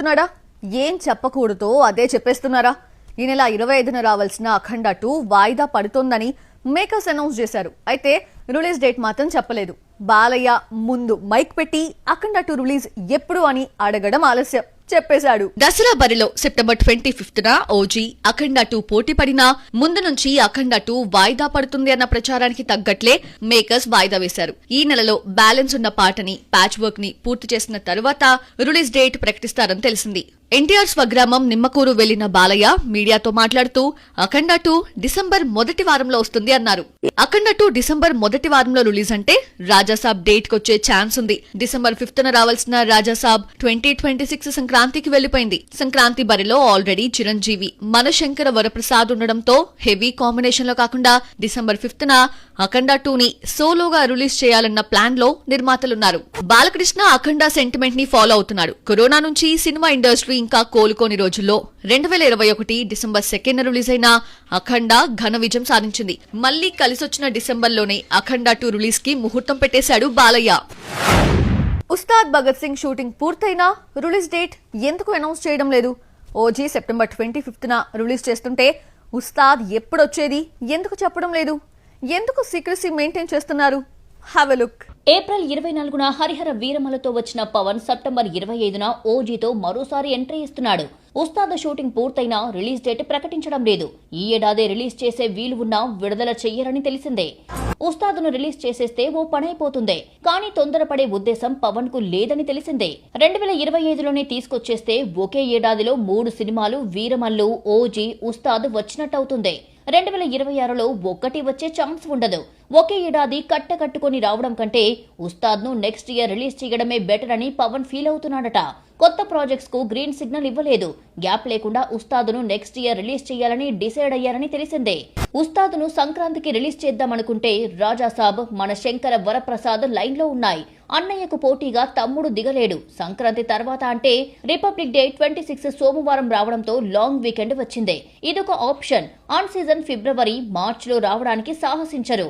చెప్తున్నాడా? ఏం చెప్పకూడదో అదే చెప్పేస్తున్నారా? ఈ నెల 25న రావాల్సిన అఖండ 2 వాయిదా పడుతోందని మేకర్స్ అనౌన్స్ చేశారు. అయితే రిలీజ్ డేట్ మాత్రం చెప్పలేదు. బాలయ్య ముందు మైక్ పెట్టి అఖండ 2 రిలీజ్ ఎప్పుడు అని అడగడం ఆలస్యం. చెప్పేశాడు. దసరా బరిలో సెప్టెంబర్ 25న ఓజీ అఖండ 2 పోటీ పడినా ముందు నుంచి అఖండ 2 వాయిదా పడుతుంది అన్న ప్రచారానికి తగ్గట్లే మేకర్స్ వాయిదా వేశారు. ఈ నెలలో బ్యాలెన్స్ ఉన్న పాటని ప్యాచ్ వర్క్ ని పూర్తి చేసిన తరువాత రిలీజ్ డేట్ ప్రకటిస్తారని తెలిసింది. ఎన్టీఆర్ స్వగ్రామం నిమ్మకూరు వెళ్లిన బాలయ్య మీడియాతో మాట్లాడుతూ అఖండ 2 డిసెంబర్ మొదటి వారంలో వస్తుంది అన్నారు. అఖండ 2 డిసెంబర్ మొదటి వారంలో రిలీజ్ అంటే రాజాసాబ్ డేట్ కొచ్చే ఛాన్స్ ఉంది. డిసెంబర్ 5న రావాల్సిన రాజాసాబ్ 2026 సంక్రాంతికి వెళ్లిపోయింది. సంక్రాంతి బరిలో ఆల్రెడీ చిరంజీవి, మనశంకర వరప్రసాద్ ఉండడంతో హెవీ కాంబినేషన్ లో కాకుండా డిసెంబర్ 5న అఖండ 2ని సోలోగా రిలీజ్ చేయాలన్న ప్లాన్ లో నిర్మాతలున్నారు. బాలకృష్ణ అఖండ సెంటిమెంట్ ని ఫాలో అవుతున్నాడు. కరోనా నుంచి సినిమా ఇండస్ట్రీ ఇంకా కోలుకోని రోజుల్లో 2021 డిసెంబర్ 2న రిలీజ్ అయిన అఖండ ఘన విజయం సాధించింది. మళ్లీ కలిసొచ్చిన డిసెంబర్లోనే అఖండ 2 రిలీజ్ కి ముహూర్తం పెట్టేశాడు బాలయ్య. ఉస్తాద్ భగత్ సింగ్ షూటింగ్ పూర్తయినా రిలీజ్ డేట్ ఎందుకు అనౌన్స్ చేయడం లేదు? ఓజీ సెప్టెంబర్ 25న రిలీజ్ చేస్తుంటే ఉస్తాద్ ఎప్పుడొచ్చేది ఎందుకు చెప్పడం లేదు? ఎందుకు సీక్రెసీ మెయింటైన్ చేస్తున్నారు? Have a look. ఏప్రిల్ 24న హరిహర వీరమలతో వచ్చిన పవన్ సెప్టెంబర్ 25న ఓజీతో మరోసారి ఎంట్రీ ఇస్తున్నాడు. ఉస్తాద్ షూటింగ్ పూర్తయినా రిలీజ్ డేట్ ప్రకటించడం లేదు. ఈ ఏడాది రిలీజ్ చేసే వీలు ఉన్నా విడుదల చెయ్యరని తెలిసిందే. ఉస్తాద్ను రిలీజ్ చేసేస్తే ఓ పనైపోతుందే. కానీ తొందరపడే ఉద్దేశం పవన్ కు లేదని తెలిసిందే. 2025లోనే తీసుకొచ్చేస్తే ఒకే ఏడాదిలో 3 సినిమాలు వీరమల్లు, ఓజీ, ఉస్తాద్ వచ్చినట్టవుతుంది. 2026లో ఒక్కటి వచ్చే ఛాన్స్ ఉండదు. ఒకే ఏడాది కట్టుకొని రావడం కంటే ఉస్తాద్ను నెక్స్ట్ ఇయర్ రిలీజ్ చేయడమే బెటర్ అని పవన్ ఫీల్ అవుతున్నాడట. కొత్త ప్రాజెక్ట్స్ కు గ్రీన్ సిగ్నల్ ఇవ్వలేదు. గ్యాప్ లేకుండా ఉస్తాద్ను నెక్స్ట్ ఇయర్ రిలీజ్ చేయాలని డిసైడ్ అయ్యారని తెలిసిందే. ఉస్తాద్ను సంక్రాంతికి రిలీజ్ చేద్దామనుకుంటే రాజాసాబ్, మన శంకర వరప్రసాద్ లైన్ లో ఉన్నాయి. అన్నయ్యకు పోటీగా తమ్ముడు దిగలేడు. సంక్రాంతి తర్వాత అంటే రిపబ్లిక్ డే 26 సోమవారం రావడంతో లాంగ్ వీకెండ్ వచ్చిందే. ఇదొక ఆప్షన్. ఆన్ సీజన్ ఫిబ్రవరి, మార్చిలో రావడానికి సాహసించరు.